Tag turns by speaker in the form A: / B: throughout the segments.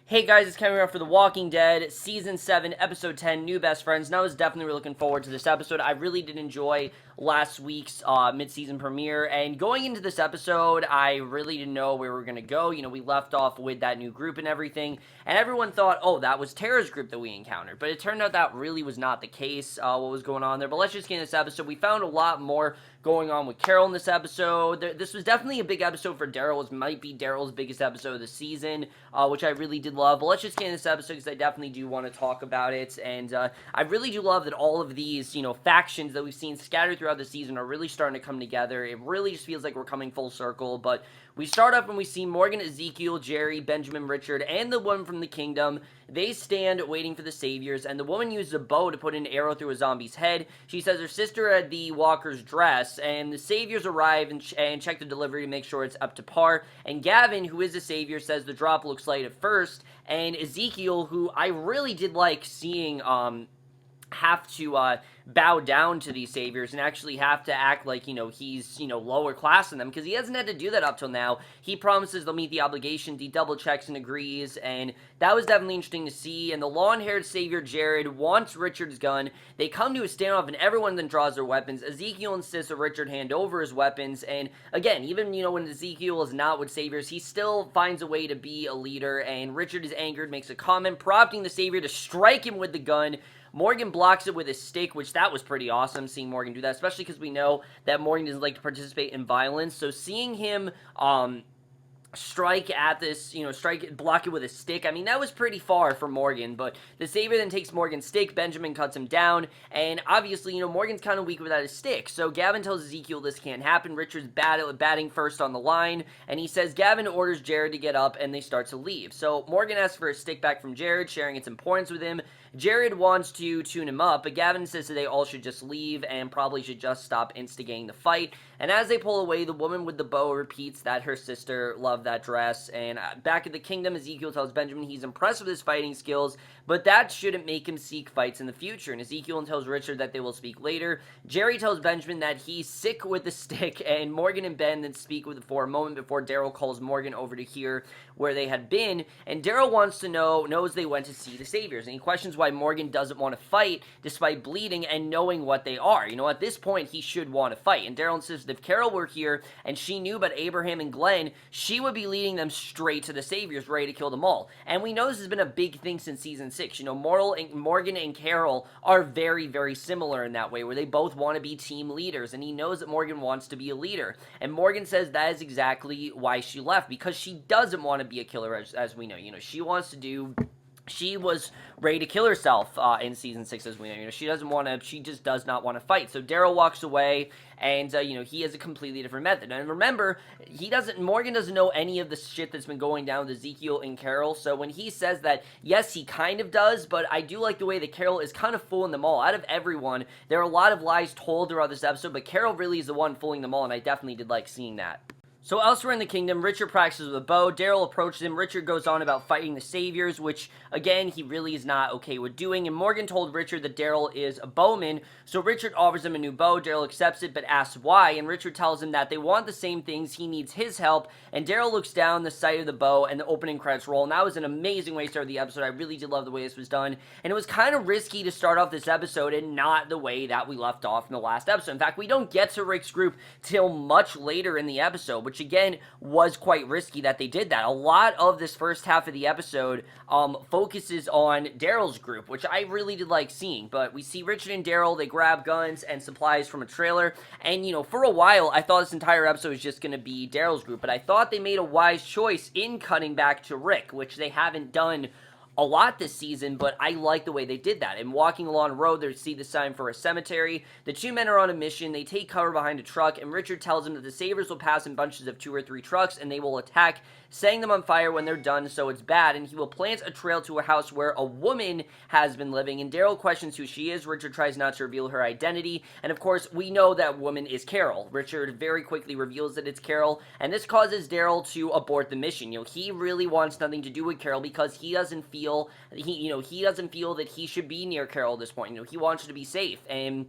A: Hey guys, it's Kevin for The Walking Dead, Season 7, Episode 10, New Best Friends. Now I was definitely looking forward to this episode. I really did enjoy last week's mid-season premiere, and going into this episode, I really didn't know where we were going to go. You know, we left off with that new group and everything, and everyone thought, oh, that was Tara's group that we encountered, but it turned out that really was not the case, what was going on there. But let's just get into this episode. We found a lot more going on with Carol in this episode. This was definitely a big episode for Daryl. It might be Daryl's biggest episode of the season, which I really did love. But let's just get into this episode because I definitely do want to talk about it. And I really do love that all of these, factions that we've seen scattered throughout the season are really starting to come together. It really just feels like we're coming full circle. But we start up and we see Morgan, Ezekiel, Jerry, Benjamin, Richard, and the woman from the kingdom. They stand waiting for the saviors, and the woman uses a bow to put an arrow through a zombie's head. She says her sister had the walker's dress, and the saviors arrive and check the delivery to make sure it's up to par. And Gavin, who is the savior, says the drop looks light at first. And Ezekiel, who I really did like seeing have to bow down to these saviors and actually have to act like, he's, lower class than them, because he hasn't had to do that up till now. He promises they'll meet the obligations, he double checks and agrees, and that was definitely interesting to see. And the long-haired savior, Jared, wants Richard's gun. They come to a standoff, and everyone then draws their weapons. Ezekiel insists that Richard hand over his weapons, and again, even, when Ezekiel is not with saviors, he still finds a way to be a leader, and Richard is angered, makes a comment, prompting the savior to strike him with the gun. Morgan blocks it with his stick, which that was pretty awesome, seeing Morgan do that, especially because we know that Morgan doesn't like to participate in violence. So seeing him strike at this, block it with a stick, I mean, that was pretty far for Morgan, but the savior then takes Morgan's stick, Benjamin cuts him down, and obviously, Morgan's kind of weak without his stick, so Gavin tells Ezekiel this can't happen. Richard's batting first on the line, and he says Gavin orders Jared to get up, and they start to leave. So Morgan asks for a stick back from Jared, sharing its importance with him. Jared wants to tune him up, but Gavin says that they all should just leave and probably should just stop instigating the fight. And as they pull away, the woman with the bow repeats that her sister loved that dress. And back at the kingdom, Ezekiel tells Benjamin he's impressed with his fighting skills, but that shouldn't make him seek fights in the future. And Ezekiel tells Richard that they will speak later. Jerry tells Benjamin that he's sick with the stick, and Morgan and Ben then speak for a moment before Daryl calls Morgan over to hear where they had been. And Daryl wants to knows they went to see the saviors, and he questions why Morgan doesn't want to fight despite bleeding and knowing what they are. At this point, he should want to fight. And Daryl insists that if Carol were here and she knew about Abraham and Glenn, she would be leading them straight to the saviors, ready to kill them all. And we know this has been a big thing since season 6. Morgan and Carol are very, very similar in that way, where they both want to be team leaders, and he knows that Morgan wants to be a leader. And Morgan says that is exactly why she left, because she doesn't want to be a killer, as we know. She wants to do... She was ready to kill herself in season 6, as we know. She just does not want to fight. So Daryl walks away, and, he has a completely different method. And remember, Morgan doesn't know any of the shit that's been going down with Ezekiel and Carol. So when he says that, yes, he kind of does, but I do like the way that Carol is kind of fooling them all. Out of everyone, there are a lot of lies told throughout this episode, but Carol really is the one fooling them all, and I definitely did like seeing that. So elsewhere in the kingdom, Richard practices with a bow. Daryl approaches him. Richard goes on about fighting the saviors, which, again, he really is not okay with doing. And Morgan told Richard that Daryl is a bowman, so Richard offers him a new bow. Daryl accepts it, but asks why, and Richard tells him that they want the same things. He needs his help, and Daryl looks down the sight of the bow, and the opening credits roll, and that was an amazing way to start the episode. I really did love the way this was done, and it was kind of risky to start off this episode and not the way that we left off in the last episode. In fact, we don't get to Rick's group till much later in the episode, which, again, was quite risky that they did that. A lot of this first half of the episode focuses on Daryl's group, which I really did like seeing. But we see Richard and Daryl, they grab guns and supplies from a trailer, and for a while I thought this entire episode was just going to be Daryl's group, but I thought they made a wise choice in cutting back to Rick, which they haven't done a lot this season, but I like the way they did that. And walking along a road, they see the sign for a cemetery. The two men are on a mission. They take cover behind a truck, and Richard tells them that the saviors will pass in bunches of 2 or 3 trucks, and they will attack, setting them on fire when they're done, so it's bad. And he will plant a trail to a house where a woman has been living, and Daryl questions who she is. Richard tries not to reveal her identity, and of course, we know that woman is Carol. Richard very quickly reveals that it's Carol, and this causes Daryl to abort the mission. He really wants nothing to do with Carol because he doesn't feel he doesn't feel that he should be near Carol at this point. He wants her to be safe, and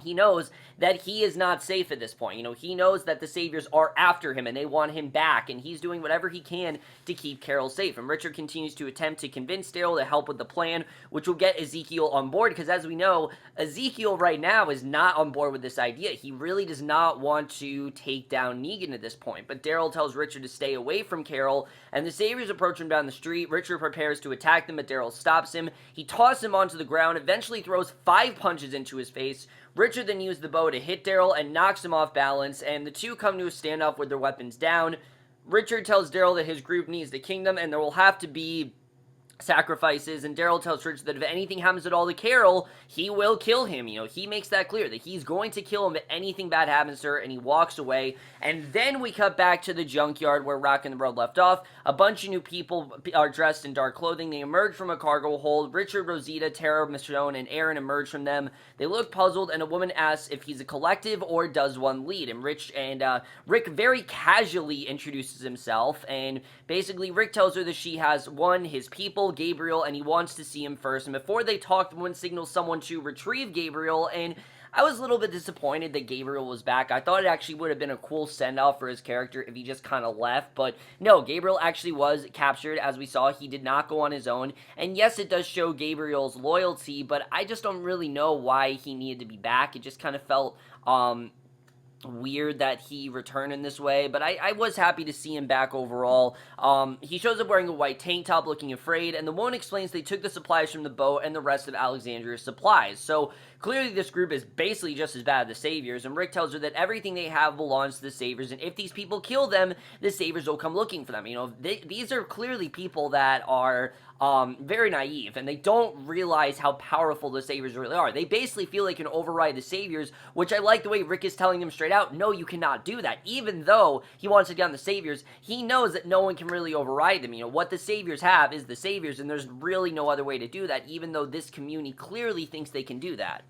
A: he knows that he is not safe at this point. He knows that the Saviors are after him and they want him back, and he's doing whatever he can to keep Carol safe. And Richard continues to attempt to convince Daryl to help with the plan, which will get Ezekiel on board, because as we know, Ezekiel right now is not on board with this idea. He really does not want to take down Negan at this point. But Daryl tells Richard to stay away from Carol, and the Saviors approach him down the street. Richard prepares to attack them, but Daryl stops him. He tosses him onto the ground, eventually throws 5 punches into his face. Richard then uses the bow to hit Daryl and knocks him off balance, and the two come to a standoff with their weapons down. Richard tells Daryl that his group needs the kingdom, and there will have to be sacrifices, and Daryl tells Richard that if anything happens at all to Carol, he will kill him. He makes that clear, that he's going to kill him if anything bad happens to her, and he walks away. And then we cut back to the junkyard where Rock and the Road left off. A bunch of new people are dressed in dark clothing. They emerge from a cargo hold. Richard, Rosita, Tara, Michonne, and Aaron emerge from them. They look puzzled, and a woman asks if he's a collective or does one lead. And Rick very casually introduces himself, and basically Rick tells her that she has his people, Gabriel, and he wants to see him first. And before they talk, the woman signals someone to retrieve Gabriel, and I was a little bit disappointed that Gabriel was back. I thought it actually would have been a cool send-off for his character if he just kind of left, but no, Gabriel actually was captured. As we saw, he did not go on his own, and yes, it does show Gabriel's loyalty, but I just don't really know why he needed to be back. It just kind of felt weird that he returned in this way, but I was happy to see him back overall. He shows up wearing a white tank top, looking afraid, and the woman explains they took the supplies from the boat and the rest of Alexandria's supplies. So clearly this group is basically just as bad as the Saviors, and Rick tells her that everything they have belongs to the Saviors, and if these people kill them, the Saviors will come looking for them. These are clearly people that are very naive, and they don't realize how powerful the Saviors really are. They basically feel they can override the Saviors, which I like the way Rick is telling them straight out, no, you cannot do that. Even though he wants to get on the Saviors, he knows that no one can really override them. What the Saviors have is the Saviors, and there's really no other way to do that, even though this community clearly thinks they can do that.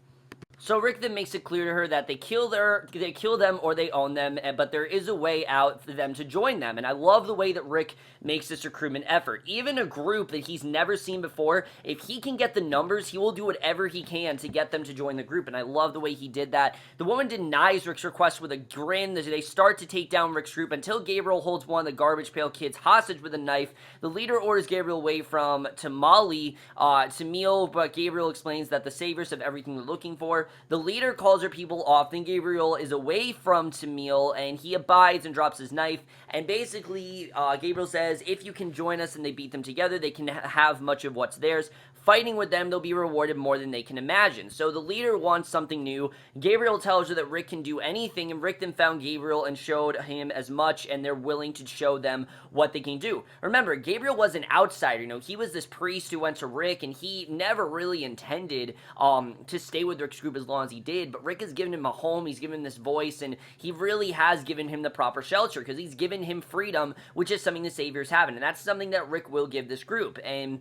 A: So Rick then makes it clear to her that they kill them or they own them, but there is a way out for them to join them. And I love the way that Rick makes this recruitment effort. Even a group that he's never seen before, if he can get the numbers, he will do whatever he can to get them to join the group. And I love the way he did that. The woman denies Rick's request with a grin. They start to take down Rick's group until Gabriel holds one of the garbage pail kids hostage with a knife. The leader orders Gabriel away from Tamale to Meal, but Gabriel explains that the Saviors have everything they're looking for. The leader calls her people off, then Gabriel is away from Tamil, and he abides and drops his knife, and basically, Gabriel says, if you can join us and they beat them together, they can have much of what's theirs. Fighting with them, they'll be rewarded more than they can imagine. So the leader wants something new. Gabriel tells her that Rick can do anything, and Rick then found Gabriel and showed him as much, and they're willing to show them what they can do. Remember, Gabriel was an outsider. He was this priest who went to Rick, and he never really intended to stay with Rick's group as long as he did, but Rick has given him a home, he's given him this voice, and he really has given him the proper shelter, because he's given him freedom, which is something the Saviors haven't, and that's something that Rick will give this group. And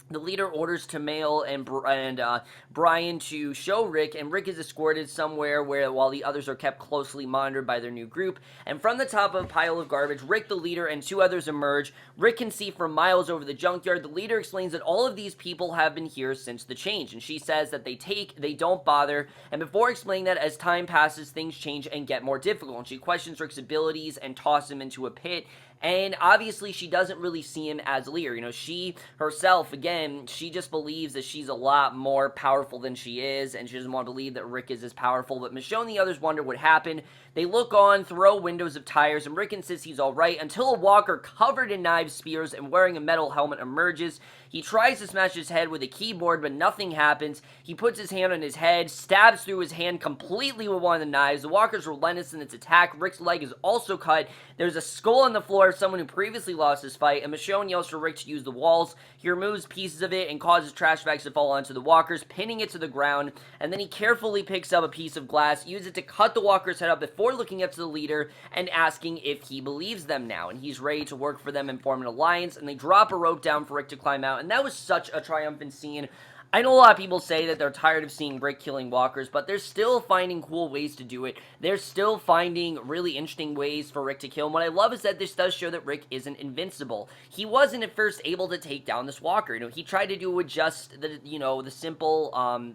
A: the leader orders Tamale and Brian to show Rick, and Rick is escorted somewhere while the others are kept closely monitored by their new group. And from the top of a pile of garbage, Rick, the leader, and 2 others emerge. Rick can see for miles over the junkyard. The leader explains that all of these people have been here since the change, and she says that they don't bother. And before explaining that, as time passes, things change and get more difficult. And she questions Rick's abilities and tosses him into a pit. And obviously, she doesn't really see him as a leader. She herself, again, she just believes that she's a lot more powerful than she is, and she doesn't want to believe that Rick is as powerful. But Michonne and the others wonder what happened. They look on, throw windows of tires, and Rick insists he's alright until a walker covered in knives, spears, and wearing a metal helmet emerges. He tries to smash his head with a keyboard, but nothing happens. He puts his hand on his head, stabs through his hand completely with one of the knives. The walker's relentless in its attack. Rick's leg is also cut. There's a skull on the floor of someone who previously lost his fight, and Michonne yells for Rick to use the walls. He removes pieces of it and causes trash bags to fall onto the walkers, pinning it to the ground, and then he carefully picks up a piece of glass, uses it to cut the walker's head up before looking up to the leader and asking if he believes them now, and he's ready to work for them and form an alliance, and they drop a rope down for Rick to climb out, and that was such a triumphant scene. I know a lot of people say that they're tired of seeing Rick killing walkers, but they're still finding cool ways to do it. They're still finding really interesting ways for Rick to kill him. What I love is that this does show that Rick isn't invincible. He wasn't at first able to take down this walker. He tried to do it with just the simple,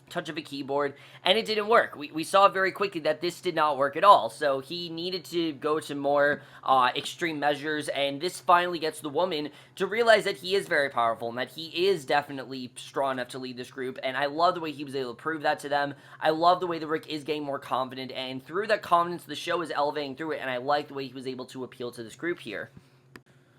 A: touch of a keyboard, and it didn't work. We saw very quickly that this did not work at all, so he needed to go to more extreme measures, and this finally gets the woman to realize that he is very powerful, and that he is definitely strong enough to lead this group, and I love the way he was able to prove that to them. I love the way that Rick is getting more confident, and through that confidence, the show is elevating through it, and I like the way he was able to appeal to this group here.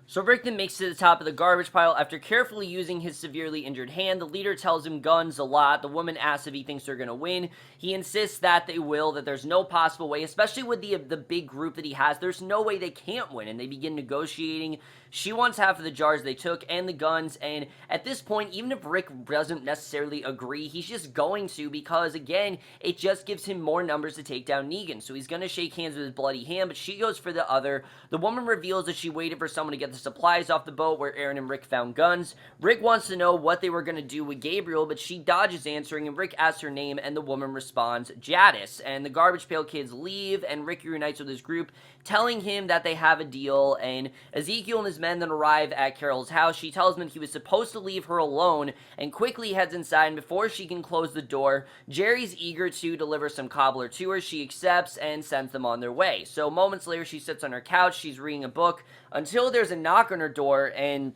A: So Rick then makes it to the top of the garbage pile. After carefully using his severely injured hand, the leader tells him guns a lot. The woman asks if he thinks they're going to win. He insists that they will, that there's no possible way, especially with the big group that he has. There's no way they can't win, and they begin negotiating. She wants half of the jars they took and the guns, and at this point, even if Rick doesn't necessarily agree, he's just going to, because again, it just gives him more numbers to take down Negan. So he's going to shake hands with his bloody hand, but she goes for the other. The woman reveals that she waited for someone to get the supplies off the boat where Aaron and Rick found guns. Rick wants to know what they were going to do with Gabriel, but she dodges answering, and Rick asks her name, and the woman responds, Jadis. And the Garbage Pail Kids leave, and Rick reunites with his group, telling him that they have a deal, and Ezekiel and his men then arrive at Carol's house. She tells him that he was supposed to leave her alone, and quickly heads inside, and before she can close the door, Jerry's eager to deliver some cobbler to her. She accepts and sends them on their way. So moments later, she sits on her couch, she's reading a book, until there's a knock on her door, and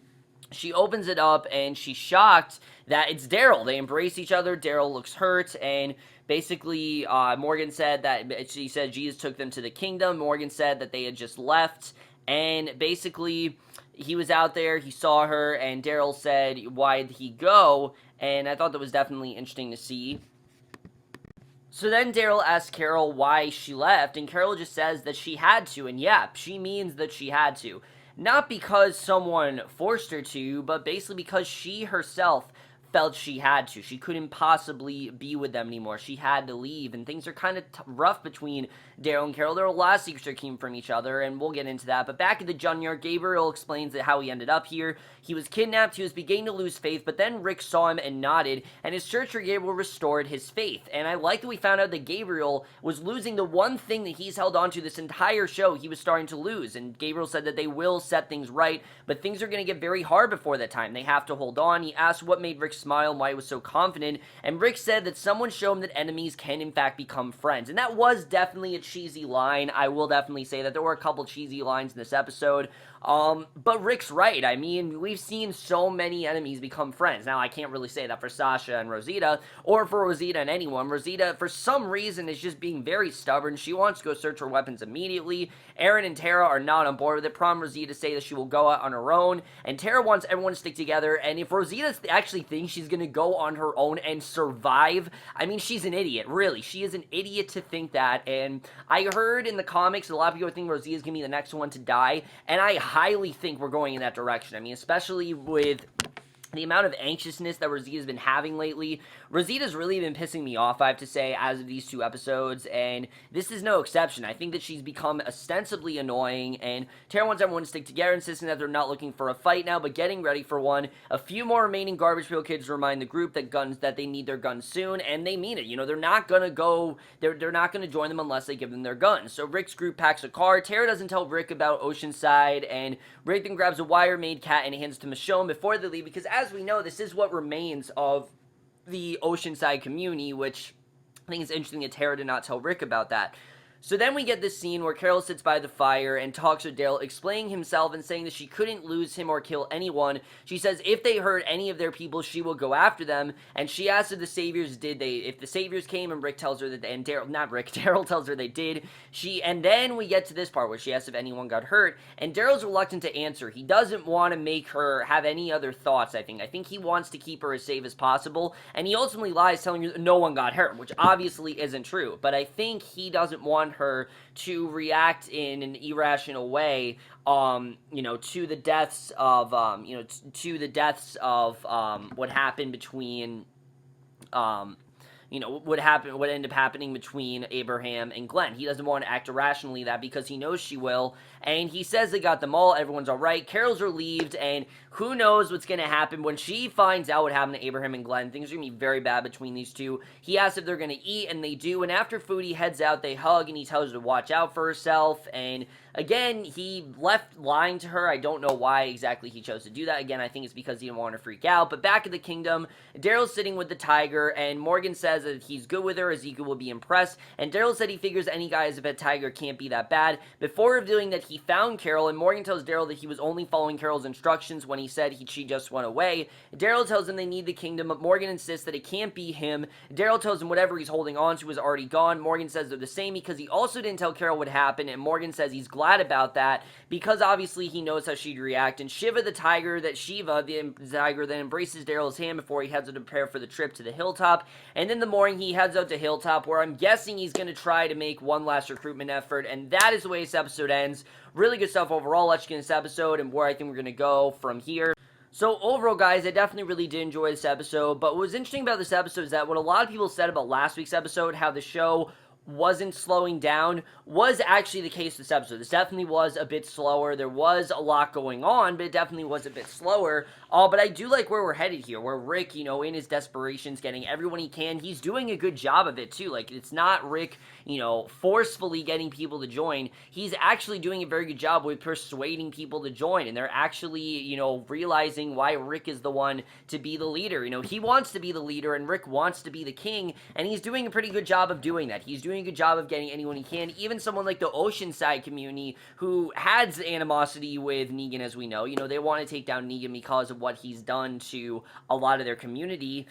A: she opens it up, and she's shocked that it's Daryl. They embrace each other. Daryl looks hurt, and basically, Morgan said that, she said Jesus took them to the kingdom. Morgan said that they had just left, and basically, he was out there, he saw her, and Daryl said, why did he go? And I thought that was definitely interesting to see. So then Daryl asks Carol why she left, and Carol just says that she had to, and yeah, she means that she had to. Not because someone forced her to, but basically because she herself felt she had to. She couldn't possibly be with them anymore. She had to leave, and things are kind of rough between Daryl and Carol. There are a lot of secrets that came from each other, and we'll get into that. But back at the junkyard, Gabriel explains that how he ended up here. He was kidnapped, he was beginning to lose faith, but then Rick saw him and nodded, and his search for Gabriel restored his faith. And I like that we found out that Gabriel was losing the one thing that he's held on to this entire show. He was starting to lose, and Gabriel said that they will set things right, but things are going to get very hard before that time. They have to hold on. He asked what made Rick smile and why he was so confident, and Rick said that someone showed him that enemies can in fact become friends, and that was definitely a cheesy line. I will definitely say that there were a couple cheesy lines in this episode, but Rick's right. I mean, we've seen so many enemies become friends. Now, I can't really say that for Sasha and Rosita, or for Rosita and anyone. Rosita, for some reason, is just being very stubborn. She wants to go search for weapons immediately. Aaron and Tara are not on board with it. Prom Rosita say that she will go out on her own, and Tara wants everyone to stick together, and if Rosita actually thinks she's gonna go on her own and survive, I mean, she's an idiot, really. She is an idiot to think that, and I heard in the comics, a lot of people think Rosita's gonna be the next one to die, and I highly think we're going in that direction. I mean, especially with the amount of anxiousness that Rosita's been having lately. Rosita's really been pissing me off, I have to say, as of these two episodes, and this is no exception. I think that she's become ostensibly annoying, and Tara wants everyone to stick together, insisting that they're not looking for a fight now, but getting ready for one. A few more remaining Garbage Pail Kids remind the group that they need their guns soon, and they mean it. You know, they're not gonna go, they're not gonna join them unless they give them their guns. So Rick's group packs a car. Tara doesn't tell Rick about Oceanside, and Rick then grabs a wire-made cat and hands it to Michonne before they leave, because as we know, this is what remains of the Oceanside community, which I think it's interesting that Tara did not tell Rick about that. So then we get this scene where Carol sits by the fire and talks with Daryl, explaining himself and saying that she couldn't lose him or kill anyone. She says if they hurt any of their people, she will go after them. And she asks if the Saviors did. If the Saviors came, and Rick tells her that, and Daryl tells her they did. And then we get to this part where she asks if anyone got hurt, and Daryl's reluctant to answer. He doesn't want to make her have any other thoughts, I think. I think he wants to keep her as safe as possible, and he ultimately lies, telling her that no one got hurt, which obviously isn't true. But I think he doesn't want her to react in an irrational way, to the deaths of, what happened between, what ended up happening between Abraham and Glenn. He doesn't want to act irrationally that because he knows she will, and he says they got them all, everyone's alright, Carol's relieved, and who knows what's going to happen when she finds out what happened to Abraham and Glenn. Things are going to be very bad between these two. He asks if they're going to eat, and they do, and after food he heads out, they hug, and he tells her to watch out for herself, and again, he left lying to her. I don't know why exactly he chose to do that. Again, I think it's because he didn't want her to freak out. But back in the kingdom, Daryl's sitting with the tiger, and Morgan says that he's good with her. Ezekiel will be impressed. And Daryl said he figures any guy as a pet tiger can't be that bad. Before revealing that he found Carol, and Morgan tells Daryl that he was only following Carol's instructions when he said she just went away. Daryl tells him they need the kingdom, but Morgan insists that it can't be him. Daryl tells him whatever he's holding on to is already gone. Morgan says they're the same because he also didn't tell Carol what happened, and Morgan says he's glad about that because obviously he knows how she'd react. And Shiva the tiger, the tiger, then embraces Daryl's hand before he heads out to prepare for the trip to the hilltop. And in the morning, he heads out to Hilltop, where I'm guessing he's going to try to make one last recruitment effort, and that is the way this episode ends. Really good stuff overall. Let's get into this episode and where I think we're going to go from here. So overall, guys, I definitely really did enjoy this episode, but what was interesting about this episode is that what a lot of people said about last week's episode, how the show wasn't slowing down, was actually the case this episode. This definitely was a bit slower. There was a lot going on, but it definitely was a bit slower. But I do like where we're headed here, where Rick, in his desperation's getting everyone he can. He's doing a good job of it, too. Like, it's not Rick, forcefully getting people to join. He's actually doing a very good job with persuading people to join, and they're actually, realizing why Rick is the one to be the leader. He wants to be the leader, and Rick wants to be the king, and he's doing a pretty good job of doing that. He's doing a good job of getting anyone he can, even someone like the Oceanside Community, who has animosity with Negan, as we know. They want to take down Negan because of what he's done to a lot of their community.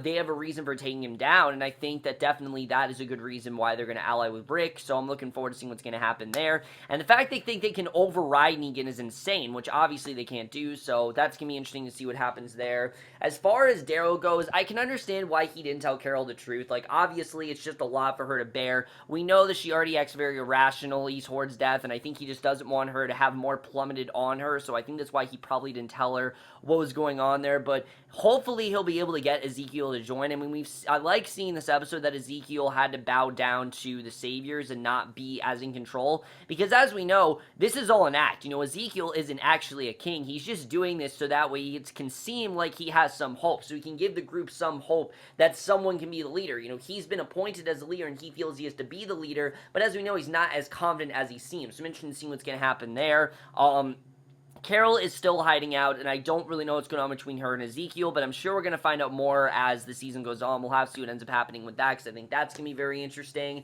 A: They have a reason for taking him down, and I think that definitely that is a good reason why they're going to ally with Rick, so I'm looking forward to seeing what's going to happen there. And the fact they think they can override Negan is insane, which obviously they can't do, so that's going to be interesting to see what happens there. As far as Daryl goes, I can understand why he didn't tell Carol the truth. Like, obviously, it's just a lot for her to bear. We know that she already acts very irrationally towards death, and I think he just doesn't want her to have more plummeted on her, so I think that's why he probably didn't tell her what was going on there. But hopefully he'll be able to get Ezekiel to join. I mean, I like seeing this episode that Ezekiel had to bow down to the saviors and not be as in control, because as we know, this is all an act. Ezekiel isn't actually a king. He's just doing this so that way it can seem like he has some hope, so he can give the group some hope that someone can be the leader. He's been appointed as the leader and he feels he has to be the leader, but as we know, he's not as confident as he seems. So I'm interested in seeing what's going to happen there. Carol is still hiding out, and I don't really know what's going on between her and Ezekiel, but I'm sure we're going to find out more as the season goes on. We'll have to see what ends up happening with that, because I think that's going to be very interesting.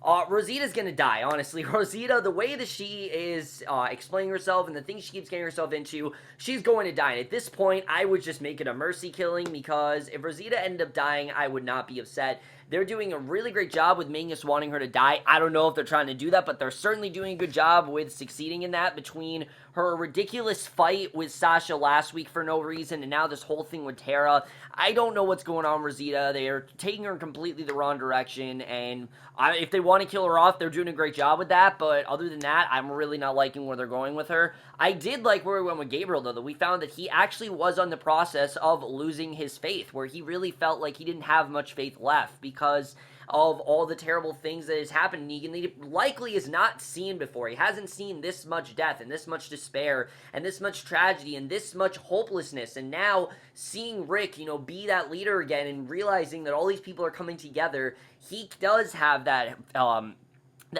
A: Rosita's gonna die, honestly. Rosita, the way that she is explaining herself and the things she keeps getting herself into, she's going to die. And at this point, I would just make it a mercy killing, because if Rosita ended up dying, I would not be upset. They're doing a really great job with making us wanting her to die. I don't know if they're trying to do that, but they're certainly doing a good job with succeeding in that, between her ridiculous fight with Sasha last week for no reason, and now this whole thing with Tara. I don't know what's going on with Rosita. They are taking her in completely the wrong direction, and if they want to kill her off, they're doing a great job with that, but other than that, I'm really not liking where they're going with her. I did like where we went with Gabriel, though, that we found that he actually was on the process of losing his faith, where he really felt like he didn't have much faith left, because of all the terrible things that has happened. Negan, he likely has not seen before. He hasn't seen this much death and this much despair and this much tragedy and this much hopelessness. And now seeing Rick, be that leader again and realizing that all these people are coming together, he does have that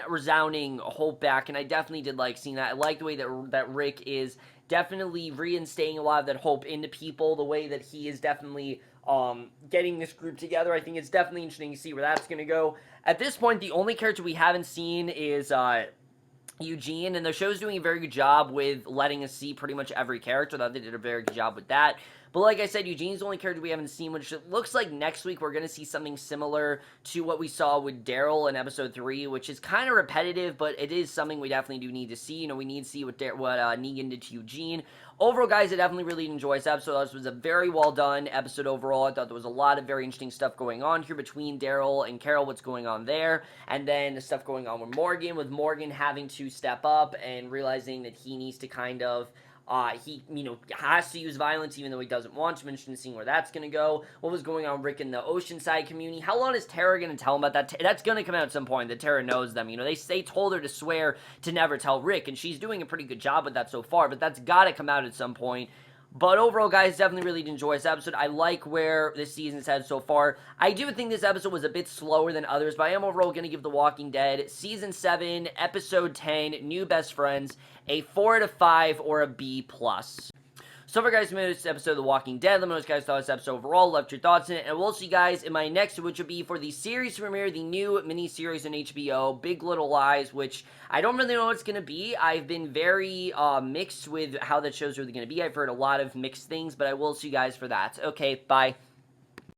A: resounding hope back. And I definitely did like seeing that. I like the way that Rick is definitely reinstating a lot of that hope into people, the way that he is definitely getting this group together. I think it's definitely interesting to see where that's going to go. At this point, the only character we haven't seen is Eugene, and the show's doing a very good job with letting us see pretty much every character. They did a very good job with that. But like I said, Eugene's the only character we haven't seen, which it looks like next week we're going to see something similar to what we saw with Daryl in episode 3, which is kind of repetitive, but it is something we definitely do need to see. We need to see what Negan did to Eugene. Overall, guys, I definitely really enjoyed this episode. This was a very well done episode overall. I thought there was a lot of very interesting stuff going on here between Daryl and Carol, what's going on there, and then the stuff going on with Morgan having to step up and realizing that he needs to kind of he has to use violence even though he doesn't want to. I'm interested in seeing where that's going to go. What was going on with Rick in the Oceanside Community? How long is Tara going to tell him about that? That's going to come out at some point, that Tara knows them. They told her to swear to never tell Rick, and she's doing a pretty good job with that so far, but that's got to come out at some point. But overall, guys, definitely really did enjoy this episode. I like where this season's headed so far. I do think this episode was a bit slower than others, but I am overall going to give The Walking Dead Season 7, Episode 10, New Best Friends, a 4 out of 5 or a B+. So for guys who made this episode of The Walking Dead, let me know what you guys thought of this episode overall, left your thoughts in it, and we'll see you guys in my next, which will be for the series premiere, the new miniseries on HBO, Big Little Lies, which I don't really know what it's going to be. I've been very mixed with how that show's really going to be. I've heard a lot of mixed things, but I will see you guys for that. Okay, bye.